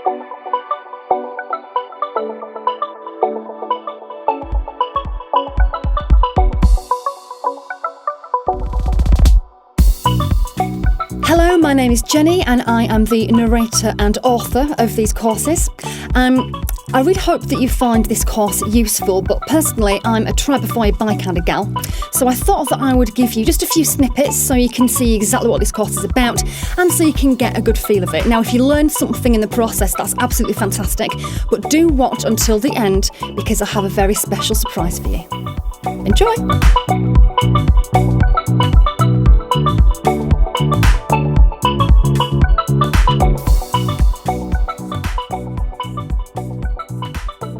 Hello, my name is Jenny and I am the narrator and author of these courses. I really hope that you find this course useful, but personally I'm a try-before-you-buy kind of gal, so I thought that I would give you just a few snippets so you can see exactly what this course is about and so you can get a good feel of it. Now, if you learn something in the process, that's absolutely fantastic, but do watch until the end because I have a very special surprise for you. Enjoy!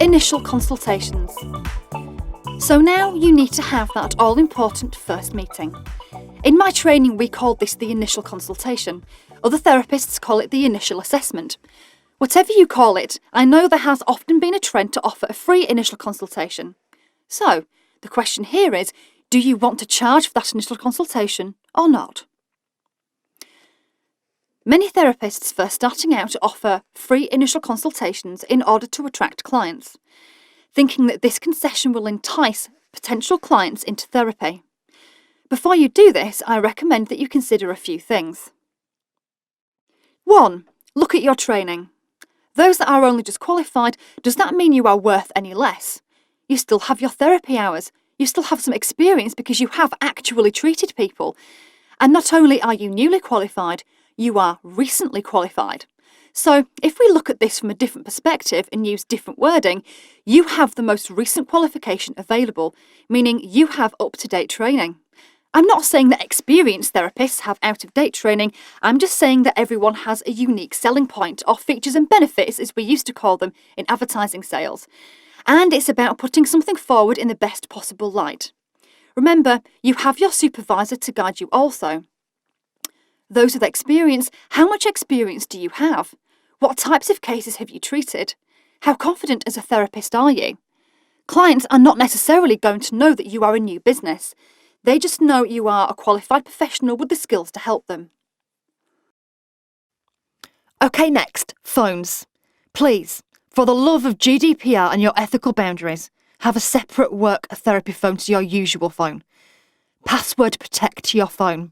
Initial consultations. So now you need to have that all-important first meeting. In my training, we called this the initial consultation. Other therapists call it the initial assessment. Whatever you call it, I know there has often been a trend to offer a free initial consultation. So, the question here is, do you want to charge for that initial consultation or not? Many therapists first starting out offer free initial consultations in order to attract clients, thinking that this concession will entice potential clients into therapy. Before you do this, I recommend that you consider a few things. 1. Look at your training. Those that are only just qualified, does that mean you are worth any less? You still have your therapy hours. You still have some experience because you have actually treated people. And not only are you newly qualified, you are recently qualified. So if we look at this from a different perspective and use different wording, you have the most recent qualification available, meaning you have up-to-date training. I'm not saying that experienced therapists have out-of-date training, I'm just saying that everyone has a unique selling point, or features and benefits as we used to call them in advertising sales. And it's about putting something forward in the best possible light. Remember, you have your supervisor to guide you also. Those with experience, how much experience do you have? What types of cases have you treated? How confident as a therapist are you? Clients are not necessarily going to know that you are a new business. They just know you are a qualified professional with the skills to help them. Okay, next, phones. Please, for the love of GDPR and your ethical boundaries, have a separate work therapy phone to your usual phone. Password protect your phone.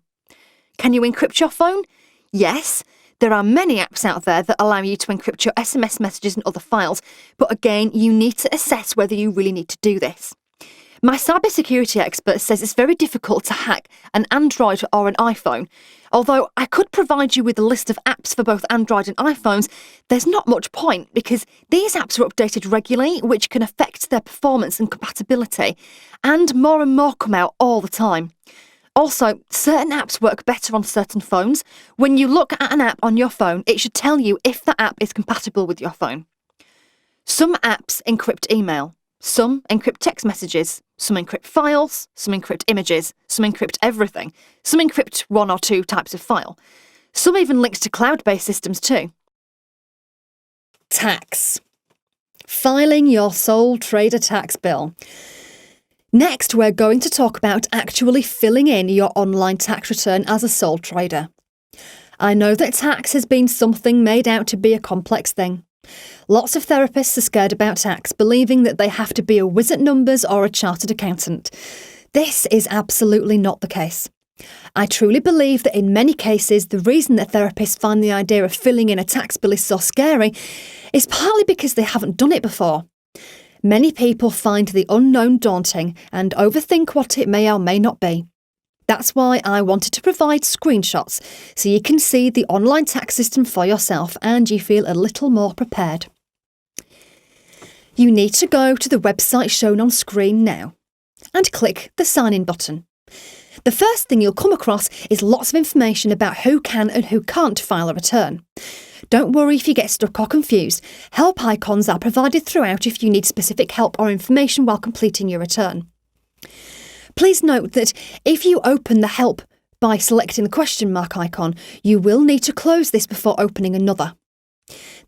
Can you encrypt your phone? Yes. There are many apps out there that allow you to encrypt your SMS messages and other files, but again, you need to assess whether you really need to do this. My cybersecurity expert says it's very difficult to hack an Android or an iPhone. Although I could provide you with a list of apps for both Android and iPhones, there's not much point because these apps are updated regularly, which can affect their performance and compatibility, and more come out all the time. Also, certain apps work better on certain phones. When you look at an app on your phone, it should tell you if the app is compatible with your phone. Some apps encrypt email, some encrypt text messages, some encrypt files, some encrypt images, some encrypt everything, some encrypt one or two types of file. Some even links to cloud-based systems too. Tax. Filing your sole trader tax bill. Next, we're going to talk about actually filling in your online tax return as a sole trader. I know that tax has been something made out to be a complex thing. Lots of therapists are scared about tax, believing that they have to be a whiz at numbers or a chartered accountant. This is absolutely not the case. I truly believe that in many cases, the reason that therapists find the idea of filling in a tax bill is so scary is partly because they haven't done it before. Many people find the unknown daunting and overthink what it may or may not be. That's why I wanted to provide screenshots so you can see the online tax system for yourself and you feel a little more prepared. You need to go to the website shown on screen now and click the sign in button. The first thing you'll come across is lots of information about who can and who can't file a return. Don't worry if you get stuck or confused. Help icons are provided throughout if you need specific help or information while completing your return. Please note that if you open the help by selecting the question mark icon, you will need to close this before opening another.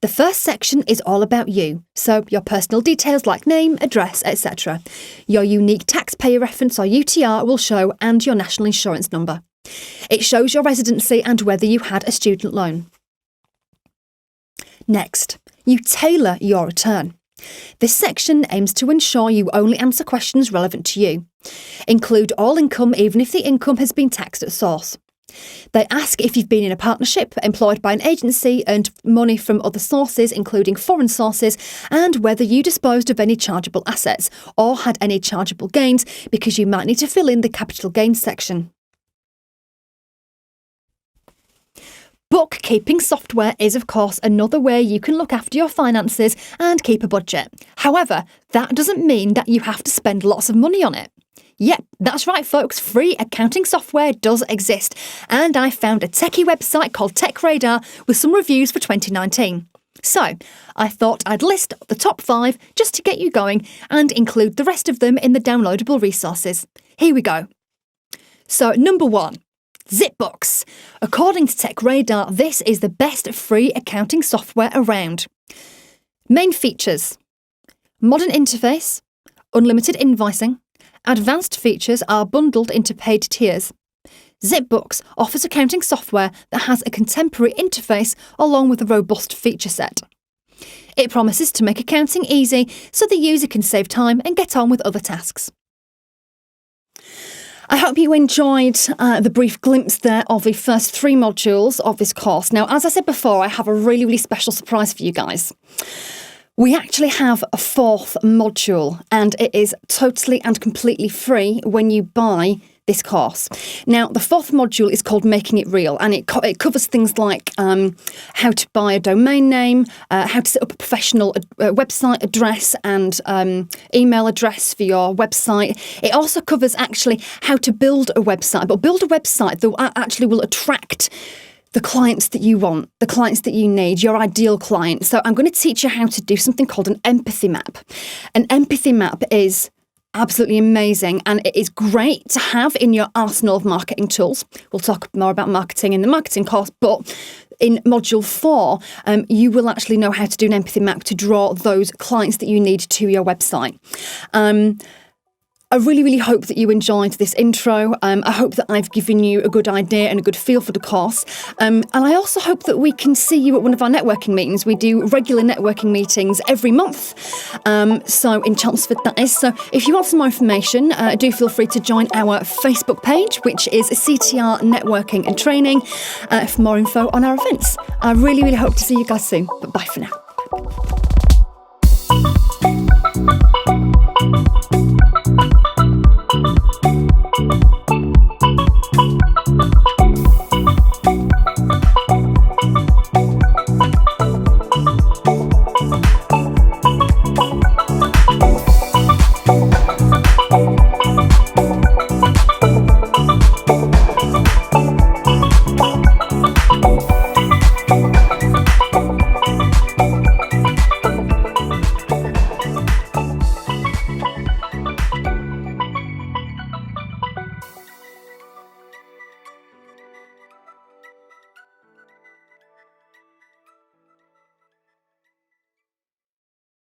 The first section is all about you, so your personal details like name, address, etc. Your unique taxpayer reference or UTR will show and your national insurance number. It shows your residency and whether you had a student loan. Next, you tailor your return. This section aims to ensure you only answer questions relevant to you. Include all income even if the income has been taxed at source. They ask if you've been in a partnership, employed by an agency, earned money from other sources, including foreign sources, and whether you disposed of any chargeable assets or had any chargeable gains, because you might need to fill in the capital gains section. Bookkeeping software is, of course, another way you can look after your finances and keep a budget. However, that doesn't mean that you have to spend lots of money on it. Yep, that's right, folks. Free accounting software does exist, and I found a techie website called TechRadar with some reviews for 2019. So, I thought I'd list the top 5 just to get you going and include the rest of them in the downloadable resources. Here we go. So, number 1. ZipBooks. According to TechRadar, this is the best free accounting software around. Main features: modern interface, unlimited invoicing. Advanced features are bundled into paid tiers. ZipBooks offers accounting software that has a contemporary interface along with a robust feature set. It promises to make accounting easy so the user can save time and get on with other tasks. I hope you enjoyed the brief glimpse there of the first 3 modules of this course. Now, as I said before, I have a really special surprise for you guys. We actually have a 4th module, and it is totally and completely free when you buy this course. Now, the 4th module is called Making It Real, and it covers things like how to buy a domain name, how to set up a professional website address and email address for your website. It also covers actually how to build a website, but build a website that actually will attract the clients that you want, the clients that you need, your ideal client. So I'm going to teach you how to do something called an empathy map. An empathy map is absolutely amazing, and it is great to have in your arsenal of marketing tools. We'll talk more about marketing in the marketing course, but in module 4, you will actually know how to do an empathy map to draw those clients that you need to your website. I really hope that you enjoyed this intro. I hope that I've given you a good idea and a good feel for the course. And I also hope that we can see you at one of our networking meetings. We do regular networking meetings every month. So in Chelmsford, that is. So if you want some more information, do feel free to join our Facebook page, which is CTR Networking and Training, for more info on our events. I really hope to see you guys soon. But bye for now.